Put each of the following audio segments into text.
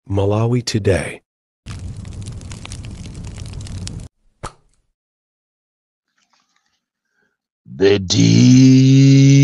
Malawi Today. The DC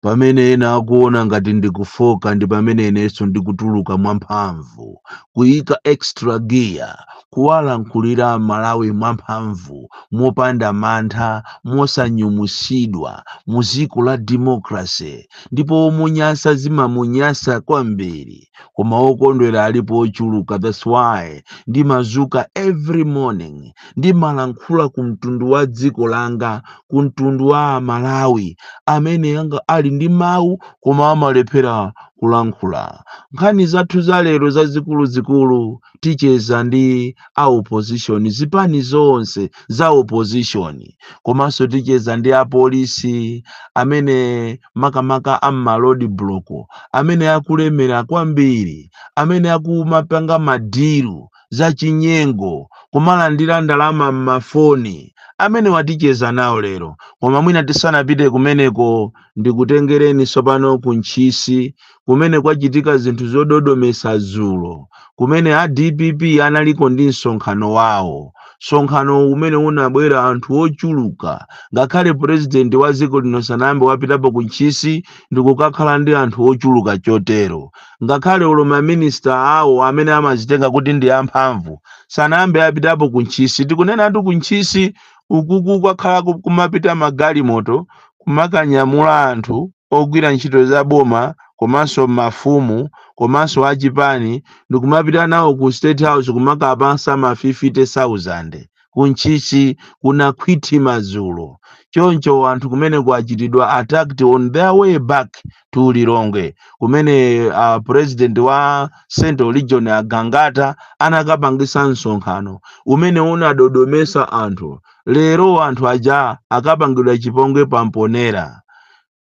pamene nakuona ngati ndikufoka ndi pamene inenso ndikutuluka mwamphamvu kuyika extra gear kuwalankhulira Malawi mwamphamvu mopanda mantha mosanyumusidwa mu dziko la democracy ndipo munyasa zimamunyasa kwambiri koma okondwera alipo ochuluka. That's why ndimazuka every morning ndimalankhula ku mtundu wa dziko langa, ku mtundu wa Malawi amene yanga ali ndi mawu koma amalephera kulankhula. Nkhani zathu za lero zazikulu ticheza ndi a opposition, zipani zonse za opposition, komanso ticheza ndi apolisi amene makamaka ammalodi block, amene akulemera kwambiri, amene akumapanga madiru za chinyengo kumalandira ndalama m'mafoni, amene waticheza nawo lero. Koma mwina tisanapite kumeneko ndikutengereni sopano ku Ntchisi kumene kwachitika zinthu zododomesa dzulo, kumene a DPP analiko ndi msonkhano wawo, msonkhano umene unabwera anthu ochuluka, ngakhale president wa dziko lino sanayambe wapitapo ku Ntchisi ndikukakhala ndi anthu ochuluka chotero, ngakhale uloma minister awo amene amazitenga kuti ndi amphamvu sanayambe apitapo ku Ntchisi. Tikunena atu ku Ntchisi ukuku kwakhala kumapita magalimoto kumakanyamula anthu ogwira ntchito za boma komanso mafumu komanso achipani ndikumapita nawo ku State House kumakapasa ma 50,000 ku Ntchisi kuna khwiti madzulo. Choncho anthu kumene kwachitidwa attacked on their way back to Lilongwe kumene president wa Central Region Agangata anakapangisa msonkhano umene unadodomesa anthu. Lero anthu aja akapangidwa chipongwe pamponera.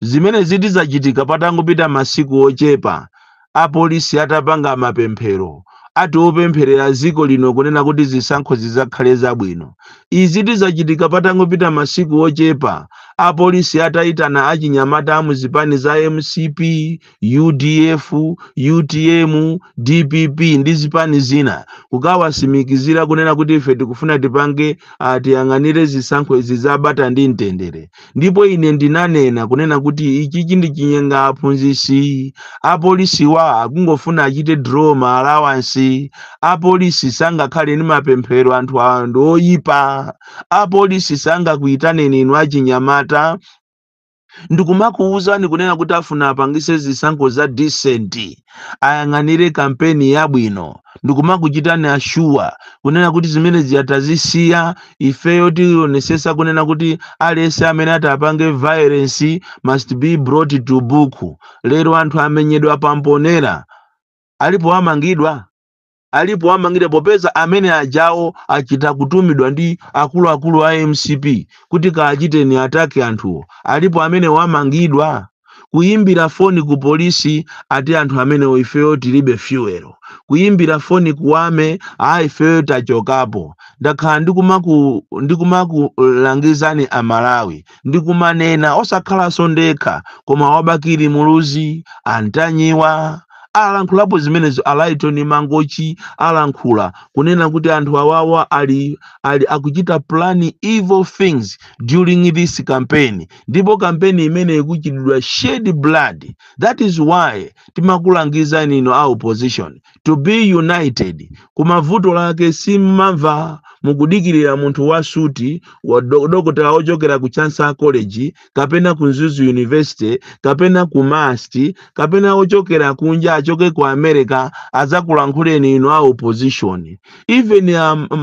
Zimene ziti zachitika patangopita masiku ochepa, apolisi atapanga mapemphero ati opempherera dziko lino kunena kuti zisankho zizakhale zabwino. Izi zachitika patangopita masiku ochepa, apolisi atayitana achinyamata muzipani za MCP, UDF, UTM, DPP ndi zipani zina kukawasimikizira kunena kuti ife tikufuna tipange tiyang'anire zisankho izi zabata ndi mtendere. Ndipo ine ndinanena kunena kuti ichi ndi chinyenga aphunzitsi, apolisi wa akungofuna achite draw ma allowance, apolisi sangakhale ndi mapemphero anthu ando oyipa, apolisi sangakuyitaneni inu achinyamata ndikumakuwuzani kunena kuti afuna apangise zisankho za decent, ayang'anire kampeni yabwino, ndikumakuchitani ashua kunena kuti zimene ziyatazisiya ifeyo tionesesa kunena kuti alese amene atapange violence must be brought to book. Lero anthu amenyedwa pamponera alipo amangidwa popeza amene ajawo achita kutumidwa ndi akuluakulu a MCP kuti kaachiteni atake anthuwo, alipo amene wamangidwa. Kuyimbira foni ku polisi ati anthu amene ifeyo tilibe fuel, kuyimbira foni kuwame ifeyo tachokapo. Ndakhala ndikumakulangizani Amalawi, ndikumanena osakhalanso ndekha koma wabakiri muluzi antanyiwa alankhulapo zimenezo. Alaitoni Mangochi alankhula kunena kuti anthu awawa akuchita plan evil things during this campaign, ndipo campaign imene ikuchitidwa shed blood. That is why timakulangizani ino a opposition to be united. Kumavuto lake simamva mukudikirira munthu wa suti wa dokotela ochokera ku Chancellor College kapena ku Nzuzu University kapena ku MAST kapena ochokera kunja achoke ku America azakulankhuleni ino a opposition. Even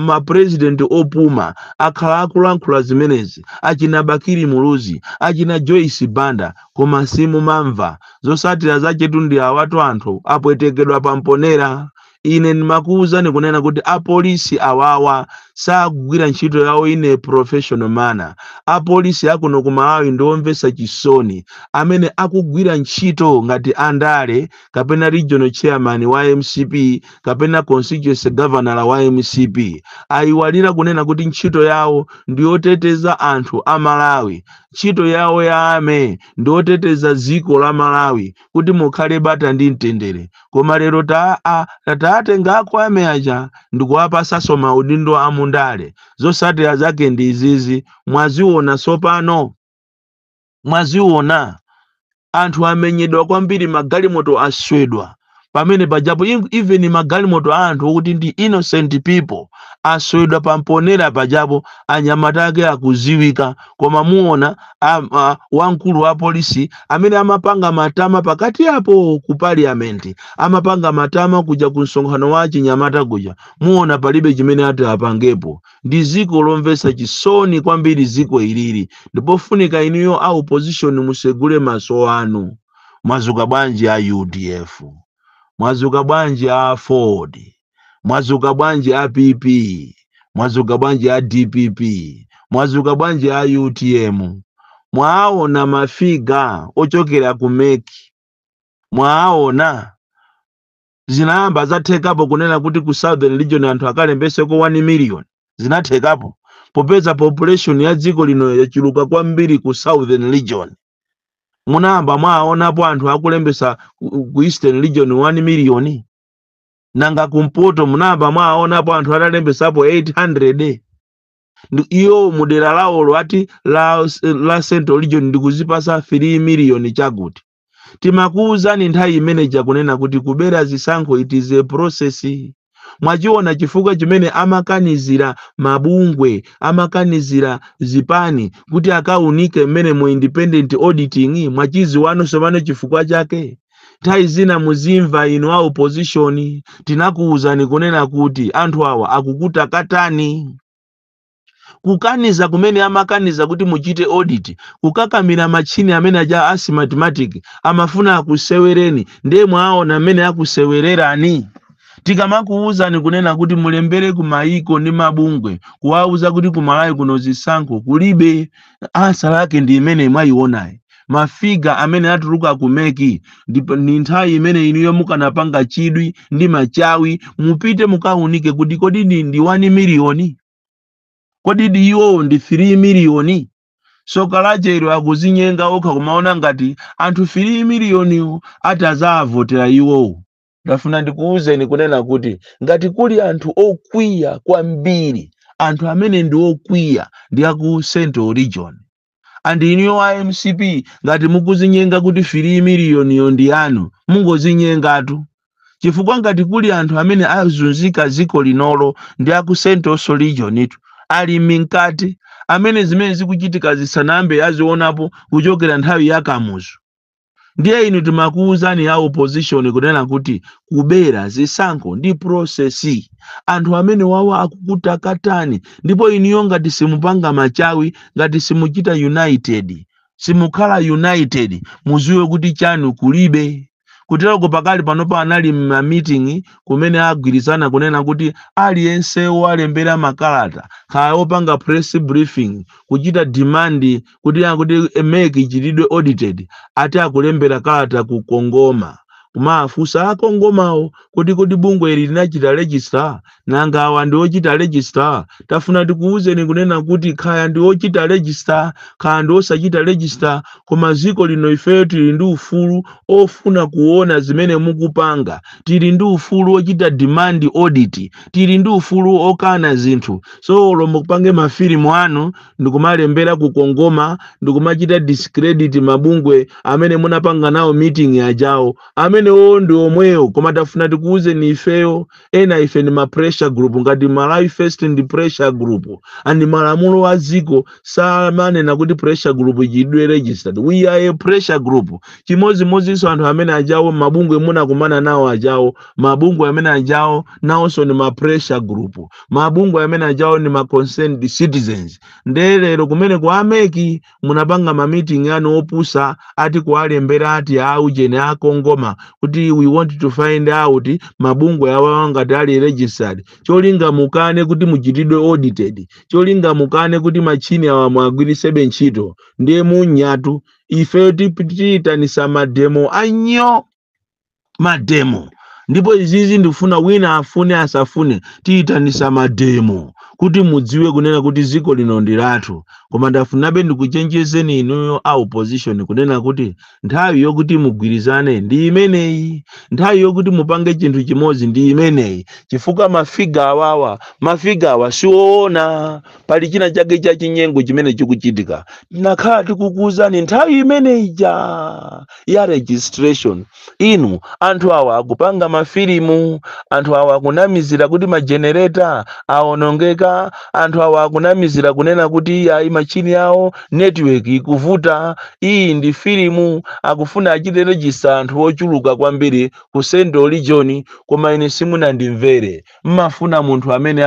ma president opuma akhala akulankhula zimenezi, achina Bakiri Muluzi, achina Joyce Banda, koma simu mamva. Zosatira zachetu ndi awatu anthu apwetekedwa pamponera. ine ndimakuwuza ni kunena kuti apolisi awawa sagwira ntchito yawo ine professional manner. Apolisi akuno ku Malawi ndiomvesa chisoni amene akugwira ntchito ngati andale kapena regional chairman wa MCP kapena constituency governor wa MCP. Ayiwalira kunena kuti ntchito yawo ndiyoteteza anthu a Malawi. Ntchito yawo ya ame ndiyoteteza dziko la Malawi kuti mukhale bata ndi mtendere. Koma lero tatengako ame aja ndikuwapasaso maudindo amundale. Zosatira zake ndi izizi. Mwaziona sopano, mwaziona anthu amenyedwa kwambiri, magalimoto aswedwa pamene pajapo even magalimoto anthu okuti ndi innocent people aswedwa pamponera pajapo anyamata ake akuziwika. Koma muona wamkulu wa polisi amene amapanga matama pakati apo ku parliament, amapanga matama kuja ku msonkhano wa chinyamata kuja, muona palibe chimene ati apangepo. Ndi ziko lomvesa chisoni kwambiri ziko ilili. Ndipofunika inuyo a opposition musegule maso anu. Mwazuka bwanji a UDF, mwazuka bwanji a Ford, mwazuka bwanji a PP, mwazuka bwanji a DPP, mwazuka bwanji a UTM. Mwaona mafiga ochokera kumeki, mwaona zinayamba zathekapo kunena kuti ku Southern Region anthu akalembeseko 1 million. Zinathekapo popeza population ya dziko lino yachiluka kwambiri ku Southern Region. Munamba mwaonapo anthu akulembesa ku Eastern Region 1 million. Nanga kumpoto munamba mwaonapo anthu atalembesapo 800. Iyo mudera lawo ati la Central Region ndikuzipasa 3 million chakuti. Timakuwuzani nthawi imene kunena kuti kubera zisankho it is a process. Mwachiona chifukwa chimene amakanizira mabungwe, amakanizira zipani kuti akaunike mmene mu independent auditing. Mwachizi wano somano chifukwa chake. Nthawi zina muzimva ino a opposition tinakuwuzani kunena kuti anthu awa akukuta katani. Kukaniza kumene amakaniza kuti muchite audit, kukakamira machini amene aja asymmatic amafuna akusewereni, ndiye mwaona amene akusewererani. Tikamakuwuzani kunena kuti mulembere ku maiko ndi mabungwe, kuwauza kuti ku Malawi kuno zisankho kulibe, answer yake ndi imene mwayionayi. Mafiga amene atuluka kumeki ni nthawi imene inuyo mukanapanga chidwi ndi machawi mupite mukaunike kuti kodi ndi 1 million, kodi iwo ndi 3 million. Soka lachero akuzinyenga okha kumaona ngati anthu 3 million atazavotera iwo. Ndafuna ndikuwuzeni kunena kuti ngati kuli anthu okwiya kwambiri, anthu amene ndi okwiya ndi aku Central Region. Andi iniyo wa MCP ngati mukuzinyenga kuti 3 million ndi anu, mungozinyengatu. Chifukwa ngati kuli anthu amene azunzika ziko linolo ndi aku Central Region itu ali minkati amene zimene zikuchitika zisanambe azionapo kuchokera nthawi ya Kamuzu. Ndiye inu timakuwuzani ya opposition kunena kuti kubera zisankho ndi process. Anthu amene wawa akukuta katani, ndipo iniyo ngati simupanga machawi, ngati simuchita united, simukhala united, muziwe kuti chanu kulibe. Kuterako pakali panopa anali meeting kumene agwirizana kunena kuti aliyense walembera makalata kaya opanga press briefing kuchita demand kuti emeki ichitidwe audited ati akulembera kalata ku Kongoma. Kumafusa akongomawo kuti bungwe linachita register nanga awa ndi ochita register. Tafuna tikuwuzeni kunena kuti kaya ndi ochita register kaya ndi osachita register, koma ziko lino ifeyo tili ndi ufulu ofuna kuona zimene mukupanga, tili ndi ufulu ochita demand audit, tili ndi ufulu okana zinthu. So lombo kupange mafilimu anu ndikumalembera ku Kongoma, ndikumachita discredit mabungwe amene munapanga nawo meeting ajawo, amene ndi omweyo. Koma tafuna tikuwuzeni ifeyo ena ife ni ma pressure group ngati Malawi First ndi pressure group, and malamulo wa ziko samanena kuti pressure group ichidwe registered. We are a pressure group. Chimodzimodzinso anthu amene ajawo mabungwe munakumana nawo ajawo, mabungwe amene ajawo nawonso ni ma pressure group, mabungwe amene ajawo ni ma concerned citizens. Ndelero kumene kwa ameki munapanga ma meeting anu opusa ati kualembera ati aujene akongoma kuti we want to find out mabungwe awa ngati ali registered, cholinga mukane kuti muchitidwe audited, cholinga mukane kuti machini awa mwagwirisebe ntchito, ndiye munyatu ife tiyitanisa mademo anyo mademo. Ndipo izizi ndifuna wina afune asafune tiyitanisa mademo kuti mudziwe kunena kuti ziko lino ndi lathu. Koma ndafunabe ndikuchenjezeni inuyo a opposition kunena kuti nthawi yokuti mugwirizane ndi imeneyi, nthawi yokuti mupange chinthu chimodzi ndi imeneyi, chifukwa mafiga awa siwoona, pali china chake cha chinyengo chimene chikuchitika. Nakhala tikukuwuzani nthawi imeneyi ya registration inu anthu awa akupanga mafilimu, anthu awa akunamizira kuti majenereta awonongeka, anthu awa akunamizira kunena kuti ya machini yawo network ikuvuta. Iyi ndi filimu, akufuna achite register anthu ochuluka kwambiri ku Central Region, koma ine simunandimvere. Mmafuna munthu amene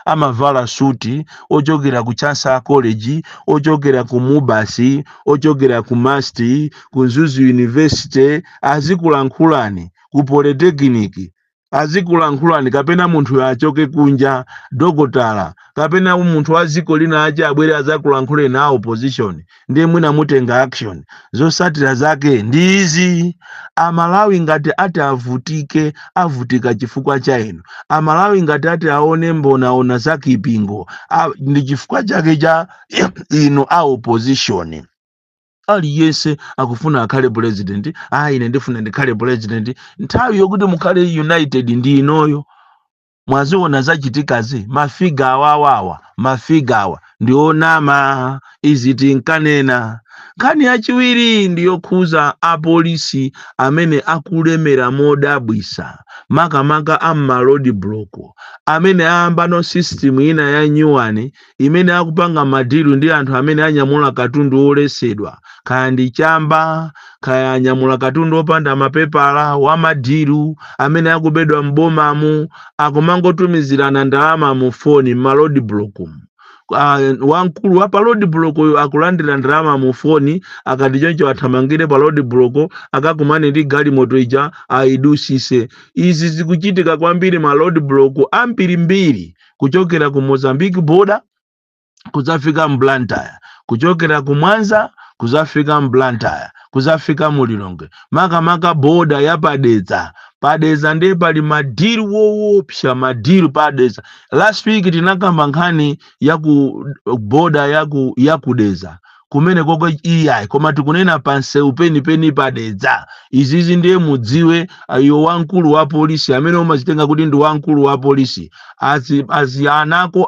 amavala suti, ochokera ku Chansa College, ochokera ku Mubasi, ochokera ku Masti, ku Nzuzu University, azikulankhulani ku Polytechnic, azikulankhulani kapena munthu achoke kunja, dokotala kapena munthu wa ziko lina aje abwere azakulankhule na opposition, ndiye mwina mutenga action. Zosatira zake ndizi. Amalawi ngati ati avutika chifukwa cha inu. Amalawi ngati ati aone mbonaona za kipingo ndi chifukwa chake cha inu a opposition. Aliyese akufuna akhale president, ine ndifuna ndikhale president. Nthawi yokuti mukhale united ndi inoyo. Mwaziona zachitikazi, mafiga awa ndionama iziti nkanena. Nkhani yachiwiri ndiyokhuza apolisi amene akulemera modabwisa, makamaka amma road block, amene ayamba no system ina ya nyuwani imene akupanga madilu ndi anthu amene anyamula katundu olesedwa, kaya ndi chamba, kaya anyamula katundu opanda mapepala wa madilu amene akubedwa mbomamu, akumangotumizirana ndalama mu phone ma road block. Wankulu wa pa road block akulandira ndalama mu phone, akati choncho athamangire pa road block akakumane ndi galimoto ija aidusise. Izi zikuchitika kwambiri ma road block ambirimbiri, kuchokera ku Mozambique border kuzafika Blantyre, kuchokera ku Mwanza kuzafika Blantyre, kuzafika Mulilongwe, makamaka border ya Padeza ndiye pali madiru woopsa, madiru Padeza. Last week tinakamba nkhani ya ku border ya kudeza kumene koko iyai, koma tikunena panse upeni Padeza. Izizi ndiye mudziwe ayo wankulu wa polisi amene umazitenga kuti ndi wankulu wa polisi azianako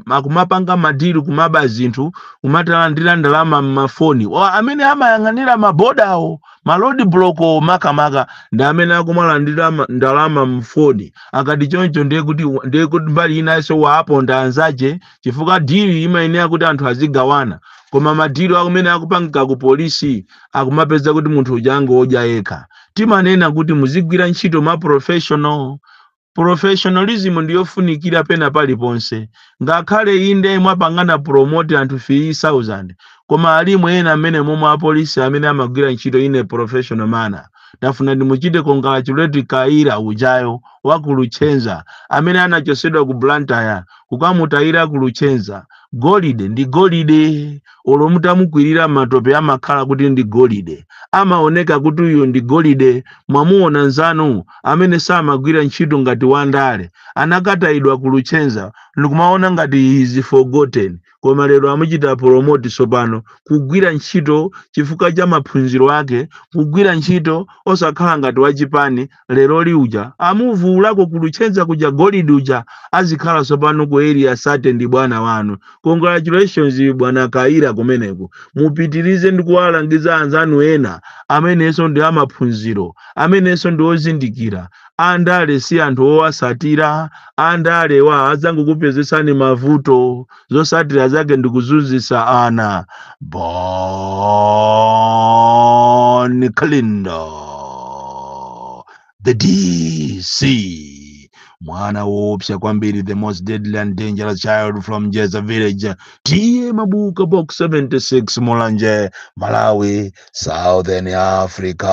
akumapanga madiru kumaba zinthu, kumatalandira ndalama mmafoni amene amayang'anira mabodawo. Ma road block makamaka ndi amene akumalandira ndalama mfoni. Akati choncho ndiye kuti mbali inaso waaponda anzache, chifukwa dili imayenera kuti anthu azigawana. Koma madilo amene akupangika ku polisi akumapeza kuti munthu ujango oja yekha. Timanena kuti muzigwira ntchito ma professional. Professionalism ndiyofunikira pena paliponse. Ngakhale inde mwapangana promote anthu 3000, koma alimu ena amene momwe apolisi amene amagwira ntchito ine professional manner. Ndafuna ndimuchite congratulate Kaira ujayo wa ku Luchenza amene anachosedwa ku Blantyre kukamutayira ku Luchenza. Golide ndi golide, olomutamukwirira matope amakhala kuti ndi golide, amaoneka kuti uyo ndi golide. Mwamuona nzanu amene samagwira ntchito ngati wandale anakatayidwa ku Luchenza, ndikumaona ngati is forgotten. Koma lero amuchita promote sopano kugwira ntchito chifukwa cha maphunziro ake, kugwira ntchito osakhala ngati wachipani. Lero liuja amuvulako ku Luchenza kuja golide uja azikhala sopano ku area sate ndi bwana wanu. Congratulations bwana Kaira kumeneko. Mupitirize ndi kuwalangiza anzanu ena amenenso ndi amaphunziro, amenenso ndi ozindikira. Andale si anthu owasatira, andale wa azangokupezesani mavuto, zosatira zake ndikuzunzisa ana. Bon Kalindo, the DC. Mwana woopsa kwambiri, the most deadly and dangerous child from Jeza village. Tiye Mabuka box 76 Mulanje, Malawi, Southern Africa.